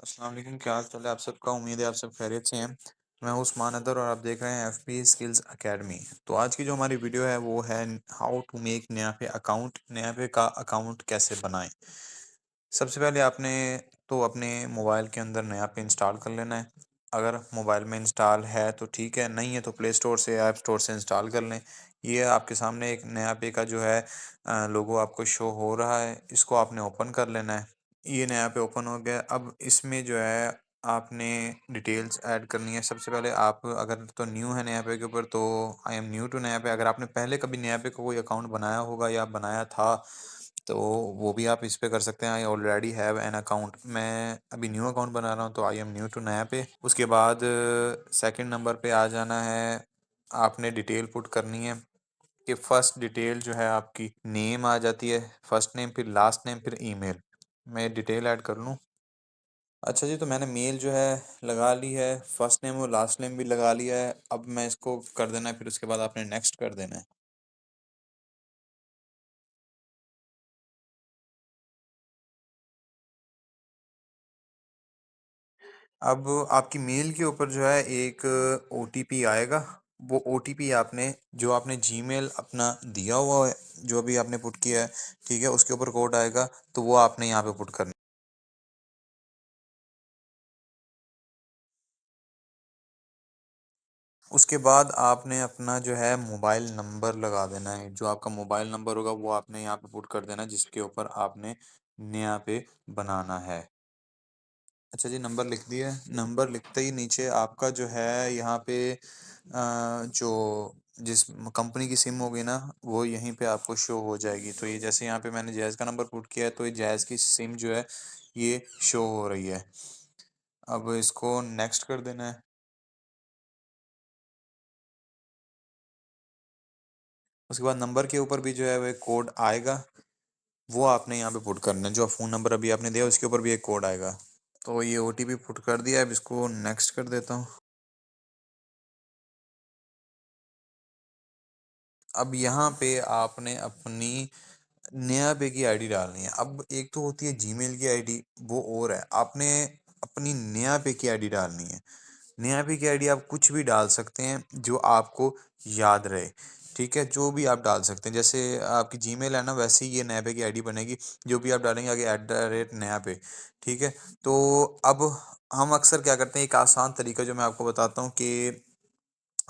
अस्सलाम वालेकुम, क्या हाल चाल है आप सबका। उम्मीद है आप सब खैरियत से हैं। मैं हूं उस्मान अदर और आप देख रहे हैं एफपी स्किल्स एकेडमी। तो आज की जो हमारी वीडियो है वो है हाउ टू मेक नया पे अकाउंट, नया पे का अकाउंट कैसे बनाएं। सबसे पहले आपने तो अपने मोबाइल के अंदर नया पे इंस्टॉल कर लेना है। अगर मोबाइल में इंस्टॉल है तो ठीक है, नहीं है तो प्ले स्टोर से ऐप स्टोर से इंस्टॉल कर लें। ये आपके सामने एक नया पे का जो है लोगो आपको शो हो रहा है, इसको आपने ओपन कर लेना है। ये नया पे ओपन हो गया। अब इसमें जो है आपने डिटेल्स ऐड करनी है। सबसे पहले आप अगर तो न्यू है नया पे के ऊपर तो आई एम न्यू टू नया पे। अगर आपने पहले कभी नया पे का कोई अकाउंट बनाया होगा या बनाया था तो वो भी आप इस पे कर सकते हैं। I already have an account. मैं अभी न्यू अकाउंट बना रहा हूँ तो आई एम न्यू टू नया पे। उसके बाद सेकंड नंबर पे आ जाना है। आपने डिटेल पुट करनी है कि फर्स्ट डिटेल जो है आपकी नेम आ जाती है, फर्स्ट नेम फिर लास्ट नेम फिर ईमेल। मैं डिटेल ऐड कर लूँ। अच्छा जी, तो मैंने मेल जो है लगा ली है, फर्स्ट नेम और लास्ट नेम भी लगा लिया है। अब मैं इसको कर देना है, फिर उसके बाद आपने नेक्स्ट कर देना है। अब आपकी मेल के ऊपर जो है एक ओटीपी आएगा। वो ओटीपी आपने जो आपने जीमेल अपना दिया हुआ है, जो भी आपने पुट किया है, ठीक है, उसके ऊपर कोड आएगा तो वो आपने यहाँ पे पुट करना। उसके बाद आपने अपना जो है मोबाइल नंबर लगा देना है। जो आपका मोबाइल नंबर होगा वो आपने यहाँ पे पुट कर देना है, जिसके ऊपर आपने नया पे बनाना है। अच्छा जी, नंबर लिख दिया। नंबर लिखते ही नीचे आपका जो है यहाँ पे जो जिस कंपनी की सिम होगी ना वो यहीं पे आपको शो हो जाएगी। तो ये जैसे यहाँ पे मैंने जैज़ का नंबर पुट किया है तो ये जैज़ की सिम जो है ये शो हो रही है। अब इसको नेक्स्ट कर देना है। उसके बाद नंबर के ऊपर भी जो है वो एक कोड आएगा, वो आपने यहाँ पे पुट करना है। जो फ़ोन नंबर अभी आपने दिया उसके ऊपर भी एक कोड आएगा। तो ये ओटीपी पुट कर दिया। अब इसको नेक्स्ट कर देता हूँ। अब यहाँ पे आपने अपनी नया पे की आईडी डालनी है। अब एक तो होती है जीमेल की आईडी, वो और है आपने अपनी नया पे की आईडी डालनी है। नया पे की आईडी आप कुछ भी डाल सकते हैं जो आपको याद रहे, ठीक है, जो भी आप डाल सकते हैं। जैसे आपकी जीमेल है ना, वैसे ही ये नया पे की आईडी बनेगी। जो भी आप डालेंगे आगे @नया पे, ठीक है। तो अब हम अक्सर क्या करते हैं, एक आसान तरीका जो मैं आपको बताता हूँ कि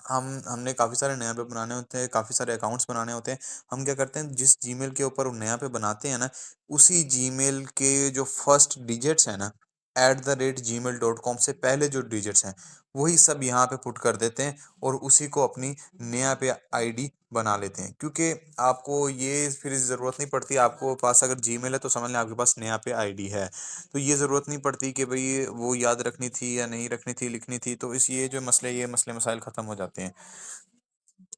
हमने काफ़ी सारे नया पे बनाने होते हैं, काफ़ी सारे अकाउंट्स बनाने होते हैं। हम क्या करते हैं, जिस जीमेल के ऊपर वो नया पे बनाते हैं ना, उसी जीमेल के जो फर्स्ट डिजिट्स हैं ना, @gmail.com से पहले जो डिजिट्स हैं, वही सब यहाँ पे पुट कर देते हैं और उसी को अपनी नया पे आईडी बना लेते हैं। क्योंकि आपको ये फिर ज़रूरत नहीं पड़ती, आपको पास अगर जीमेल है तो समझ लें आपके पास नया पे आईडी है। तो ये ज़रूरत नहीं पड़ती कि भई वो याद रखनी थी या नहीं रखनी थी, लिखनी थी। तो इस ये मसले मसाइल ख़त्म हो जाते हैं।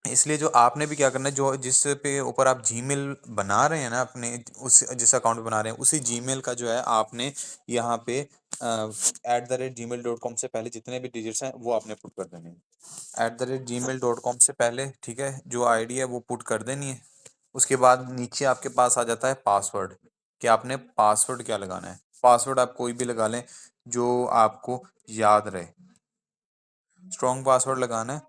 इसलिए जो आपने भी क्या करना है, जो जिस पे ऊपर आप जीमेल बना रहे हैं ना अपने, उस जिस अकाउंट पे बना रहे हैं उसी जीमेल का जो है आपने यहाँ पे @gmail.com से पहले जितने भी डिजिट्स हैं वो आपने पुट कर देने हैं। @gmail.com से पहले, ठीक है, जो आईडी है वो पुट कर देनी है। उसके बाद नीचे आपके पास आ जाता है पासवर्ड, कि आपने पासवर्ड क्या लगाना है। पासवर्ड आप कोई भी लगा लें जो आपको याद रहे। स्ट्रॉन्ग पासवर्ड लगाना है।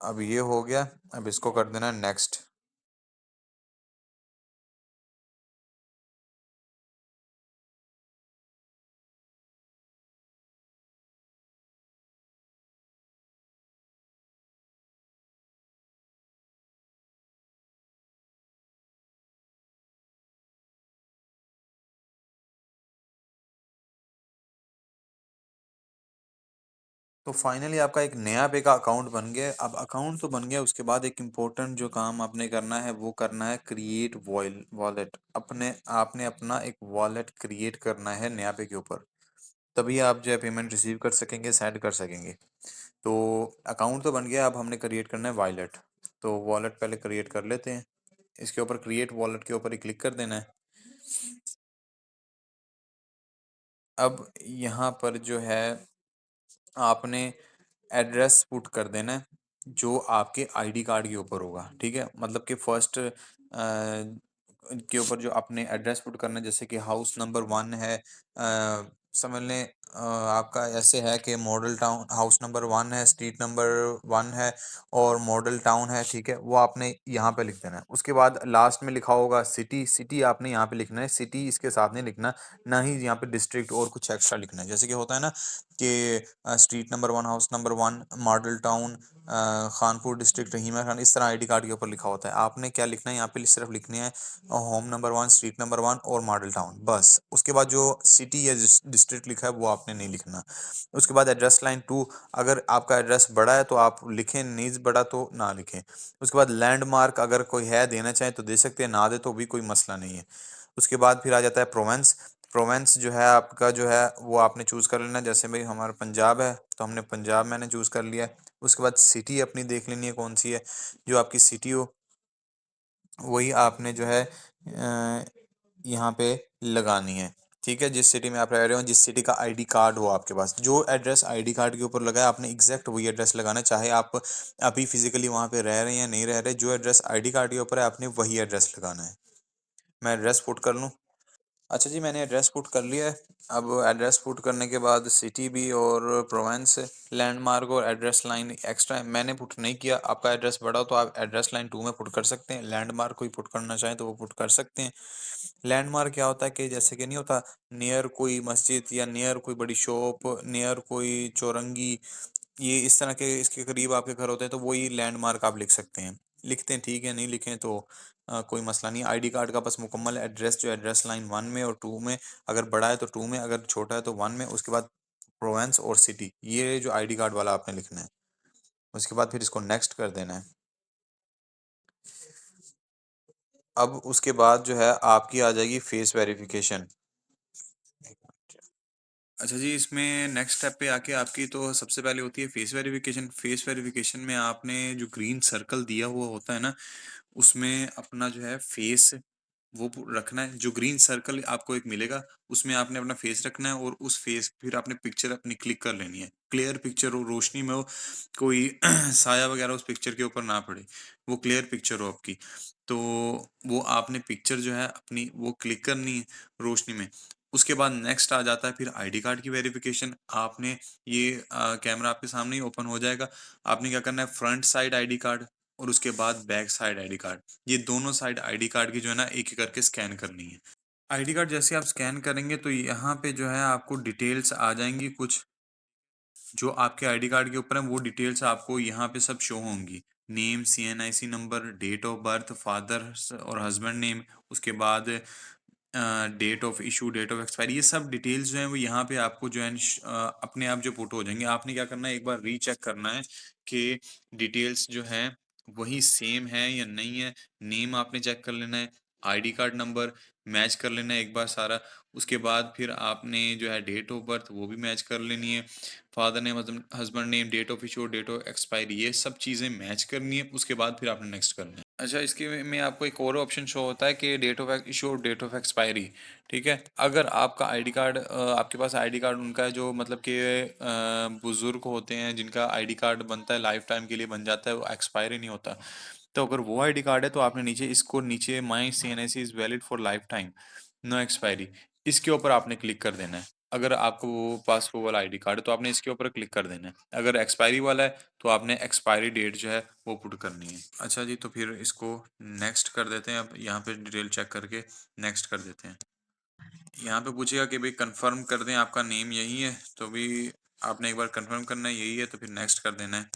अब ये हो गया। अब इसको कर देना नेक्स्ट। तो फाइनली आपका एक नया पे का अकाउंट बन गया। अब अकाउंट तो बन गया, उसके बाद एक इम्पोर्टेंट जो काम आपने करना है वो करना है क्रिएट वॉलेट। अपने आपने अपना एक वॉलेट क्रिएट करना है नया पे के ऊपर, तभी आप जो है पेमेंट रिसीव कर सकेंगे, सेंड कर सकेंगे। तो अकाउंट तो बन गया, अब हमने क्रिएट करना है वॉलेट। तो वॉलेट पहले क्रिएट कर लेते हैं। इसके ऊपर क्रिएट वॉलेट के ऊपर ही क्लिक कर देना है। अब यहाँ पर जो है आपने एड्रेस पुट कर देना है जो आपके आईडी कार्ड के ऊपर होगा, ठीक है। मतलब कि फर्स्ट के ऊपर जो आपने एड्रेस पुट करना है, जैसे कि हाउस नंबर 1 है समझ लें आपका ऐसे है कि मॉडल टाउन हाउस नंबर 1 है, स्ट्रीट नंबर 1 है और मॉडल टाउन है, ठीक है? वो आपने यहाँ पे लिख देना है। उसके बाद लास्ट में लिखा होगा सिटी, सिटी आपने यहाँ पे लिखना है, सिटी इसके साथ नहीं लिखना, ना ही यहाँ पे डिस्ट्रिक्ट और कुछ एक्स्ट्रा लिखना है। जैसे कि होता है ना कि street number 1, house number 1, model town, Khanpur district, Rahima Khan, इस तरह आईडी कार्ड के ऊपर लिखा होता है। आपने क्या लिखना है यहाँ पे, सिर्फ लिखने हैं होम नंबर 1, स्ट्रीट नंबर 1 और मॉडल टाउन, बस। उसके बाद जो सिटी या डिस्ट्रिक्ट लिखा है वो आपने नहीं लिखना। उसके बाद एड्रेस लाइन 2, अगर आपका एड्रेस बड़ा है तो आप लिखें, नहीं बड़ा तो ना लिखें। उसके बाद लैंडमार्क अगर कोई है देना चाहे तो दे सकते हैं, ना दे तो भी कोई मसला नहीं है। उसके बाद फिर आ जाता है प्रोवेंस। प्रोवेंस जो है आपका जो है वो आपने चूज़ कर लेना है। जैसे भाई हमारा पंजाब है तो हमने पंजाब मैंने चूज़ कर लिया है। उसके बाद सिटी अपनी देख लेनी है कौन सी है, जो आपकी सिटी हो वही आपने जो है यहाँ पे लगानी है। ठीक है, जिस सिटी में आप रह रहे हो, जिस सिटी का आईडी कार्ड हो आपके पास, जो एड्रेस आईडी कार्ड के ऊपर लगा है आपने एग्जैक्ट वही एड्रेस लगाना है, चाहे आप अभी फिजिकली वहाँ पे रह रहे हैं या नहीं रह रहे, जो एड्रेस आईडी कार्ड के ऊपर है आपने वही एड्रेस लगाना है। मैं एड्रेस पुट कर लूँ? अच्छा जी, मैंने एड्रेस पुट कर लिया है। अब एड्रेस पुट करने के बाद सिटी भी और प्रोवेंस, लैंडमार्क और एड्रेस लाइन एक्स्ट्रा मैंने पुट नहीं किया। आपका एड्रेस बड़ा हो तो आप एड्रेस लाइन 2 में पुट कर सकते हैं, लैंडमार्क कोई पुट करना चाहें तो वो पुट कर सकते हैं। लैंडमार्क क्या होता है कि जैसे कि नहीं होता नियर कोई मस्जिद या नियर कोई बड़ी शॉप, नियर कोई चौरंगी, ये इस तरह के इसके करीब आपके घर होते हैं तो वही लैंडमार्क आप लिख सकते हैं। लिखते हैं ठीक है, नहीं लिखें तो कोई मसला नहीं। आईडी कार्ड का बस मुकम्मल एड्रेस जो एड्रेस लाइन 1 में और 2 में, अगर बड़ा है तो 2 में, अगर छोटा है तो 1 में। उसके बाद प्रोवेंस और सिटी, ये जो आईडी कार्ड वाला आपने लिखना है। उसके बाद फिर इसको नेक्स्ट कर देना है। अब उसके बाद जो है आपकी आ जाएगी फेस वेरिफिकेशन। अच्छा जी, इसमें नेक्स्ट स्टेप पे आके आपकी तो सबसे पहले होती है फेस वेरिफिकेशन। फेस वेरिफिकेशन में आपने जो ग्रीन सर्कल दिया हुआ होता है ना, उसमें अपना जो है फेस वो रखना है। जो ग्रीन सर्कल आपको एक मिलेगा उसमें आपने अपना फेस रखना है और उस फेस फिर आपने पिक्चर अपनी क्लिक कर लेनी है। क्लियर पिक्चर हो, रोशनी में हो, कोई साया वगैरह उस पिक्चर के ऊपर ना पड़े, वो क्लियर पिक्चर हो आपकी। तो वो आपने पिक्चर जो है अपनी वो क्लिक करनी है रोशनी में। उसके बाद नेक्स्ट आ जाता है फिर आईडी कार्ड की वेरिफिकेशन। आपने ये कैमरा आपके सामने ही ओपन हो जाएगा। आपने क्या करना है, फ्रंट साइड आईडी कार्ड और उसके बाद बैक साइड आईडी कार्ड, ये दोनों साइड आईडी कार्ड की जो है ना एक एक करके स्कैन करनी है। आईडी कार्ड जैसे आप स्कैन करेंगे तो यहाँ पे जो है आपको डिटेल्स आ जाएंगी कुछ, जो आपके आईडी कार्ड के ऊपर है वो डिटेल्स आपको यहाँ पे सब शो होंगी। Name, CNIC number, date of birth, father और हस्बैंड नेम, उसके बाद date of issue, date of expiry, ये सब डिटेल्स जो हैं वो यहाँ पे आपको जो है अपने आप जो पुट हो जाएंगे। आपने क्या करना है, एक बार रीचेक करना है कि डिटेल्स जो हैं वही सेम है या नहीं है। नेम आपने चेक कर लेना है, आईडी कार्ड नंबर मैच कर लेना है एक बार सारा। उसके बाद फिर आपने जो है डेट ऑफ बर्थ वो भी मैच कर लेनी है, father name, husband name, date of issue, date of expiry, ये सब चीज़ें मैच करनी है। उसके बाद फिर आपने नेक्स्ट करना है। अच्छा, इसके में आपको एक और ऑप्शन शो होता है कि डेट ऑफ इशू और डेट ऑफ एक्सपायरी। ठीक है, अगर आपका आईडी कार्ड आपके पास आईडी कार्ड उनका है जो मतलब कि बुजुर्ग होते हैं, जिनका आईडी कार्ड बनता है लाइफ टाइम के लिए बन जाता है, वो एक्सपायर ही नहीं होता। तो अगर वो आईडी कार्ड है तो आपने नीचे इसको नीचे my CNIC is valid for lifetime, no expiry, इसके ऊपर आपने क्लिक कर देना है। अगर आपको वो पास वो वाला आईडी कार्ड है तो आपने इसके ऊपर क्लिक कर देना है। अगर एक्सपायरी वाला है तो आपने एक्सपायरी डेट जो है वो पुट करनी है। अच्छा जी, तो फिर इसको नेक्स्ट कर देते हैं। अब यहाँ पे डिटेल चेक करके नेक्स्ट कर देते हैं। यहाँ पे पूछेगा कि भाई कंफर्म कर दें आपका नेम यही है, तो भी आपने एक बार कंफर्म करना है यही है तो फिर नेक्स्ट कर देना है।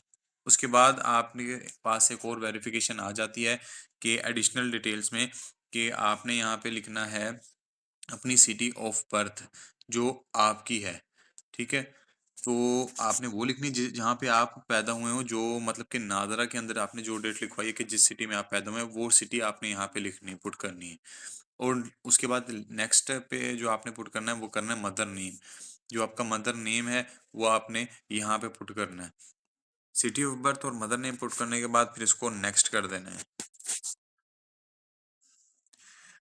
उसके बाद आपके पास एक और वेरिफिकेशन आ जाती है कि एडिशनल डिटेल्स में कि आपने यहाँ पे लिखना है अपनी सिटी ऑफ बर्थ जो आपकी है। ठीक है, तो आपने वो लिखनी जहाँ पे आप पैदा हुए हो, जो मतलब कि नादरा के अंदर आपने जो डेट लिखवाई है कि जिस सिटी में आप पैदा हुए हैं वो सिटी आपने यहाँ पे लिखनी है, पुट करनी है। और उसके बाद नेक्स्ट पे जो आपने पुट करना है वो करना है मदर नेम। जो आपका मदर नेम है वो आपने यहाँ पे पुट करना है। सिटी ऑफ बर्थ और मदर नेम पुट करने के बाद फिर इसको नेक्स्ट कर देना है।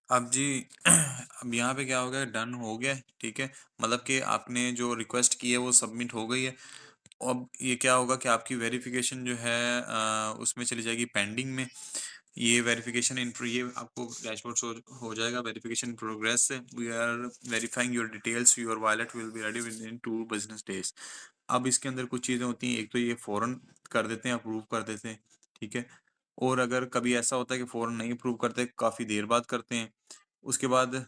अब जी अब यहाँ पे क्या हो गया, डन हो गया है, ठीक है। मतलब कि आपने जो रिक्वेस्ट की है वो सबमिट हो गई है। अब ये क्या होगा कि आपकी वेरिफिकेशन जो है उसमें चली जाएगी पेंडिंग में। ये वेरिफिकेशन इन ये आपको डैशबोर्ड शो हो जाएगा, वेरिफिकेशन इन प्रोग्रेस से we are verifying your details, your wallet will be ready within 2 business days. अब इसके अंदर कुछ चीज़ें होती हैं, एक तो ये फ़ौरन कर देते हैं, अप्रूव कर देते हैं, ठीक है? और अगर कभी ऐसा होता है कि फ़ौरन नहीं अप्रूव करते, काफ़ी देर बाद करते हैं। उसके बाद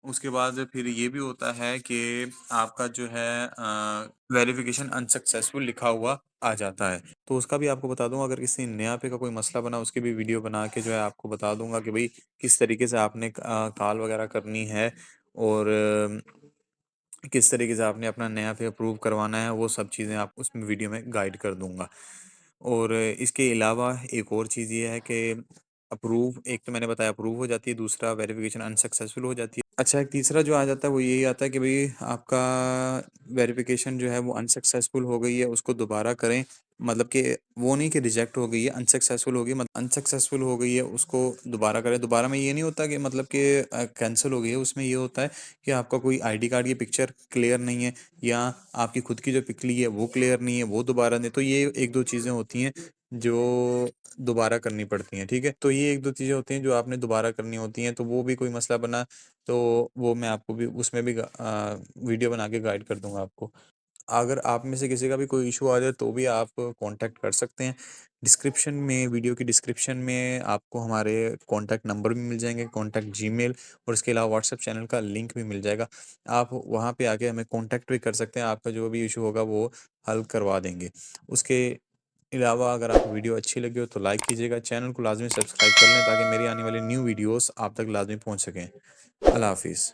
उसके बाद फिर ये भी होता है कि आपका जो है वेरिफिकेशन अनसक्सेसफुल लिखा हुआ आ जाता है। तो उसका भी आपको बता दूँगा, अगर किसी नया पे का कोई मसला बना उसकी भी वीडियो बना के जो है आपको बता दूँगा कि भई किस तरीके से आपने कॉल वगैरह करनी है और किस तरीके से आपने अपना नया पे अप्रूव करवाना है, वो सब चीज़ें आपको उसमें वीडियो में गाइड कर दूँगा। और इसके अलावा एक और चीज़ ये है कि अप्रूव, एक तो मैंने बताया अप्रूव हो जाती है, दूसरा वेरिफिकेशन अनसक्सेसफुल हो जाती है। अच्छा, एक तीसरा जो आ जाता है वो यही आता है कि भई आपका वेरिफिकेशन जो है वो अनसक्सेसफुल हो गई है, उसको दोबारा करें। मतलब कि वो नहीं कि रिजेक्ट हो गई है, अनसक्सेसफुल हो गई, अनसक्सेसफुल हो गई है, उसको दोबारा करें। दोबारा में ये नहीं होता कि मतलब कि कैंसल हो गई है, उसमें ये होता है कि आपका कोई आईडी कार्ड की पिक्चर क्लियर नहीं है या आपकी खुद की जो पिक ली है वो क्लियर नहीं है, वो दोबारा नहीं, तो ये 1-2 चीज़ें होती हैं जो दोबारा करनी पड़ती हैं, ठीक है? तो ये 1-2 चीज़ें होती हैं जो आपने दोबारा करनी होती हैं, तो वो भी कोई मसला बना तो वो मैं आपको भी उसमें भी वीडियो बना के गाइड कर दूँगा आपको। अगर आप में से किसी का भी कोई इश्यू आ जाए तो भी आप कॉन्टैक्ट कर सकते हैं। डिस्क्रिप्शन में, वीडियो की डिस्क्रिप्शन में आपको हमारे कॉन्टैक्ट नंबर भी मिल जाएँगे, कॉन्टैक्ट जीमेल और इसके अलावा व्हाट्सएप चैनल का लिंक भी मिल जाएगा। आप वहाँ पे आके हमें कॉन्टैक्ट भी कर सकते हैं, आपका जो भी इश्यू होगा वो हल करवा देंगे। उसके अलावा अगर आपको वीडियो अच्छी लगी हो तो लाइक कीजिएगा, चैनल को लाज़मी सब्सक्राइब कर लें ताकि मेरी आने वाली न्यू वीडियोज़ आप तक लाज़मी पहुँच सकें। अल्लाह हाफ़िज़।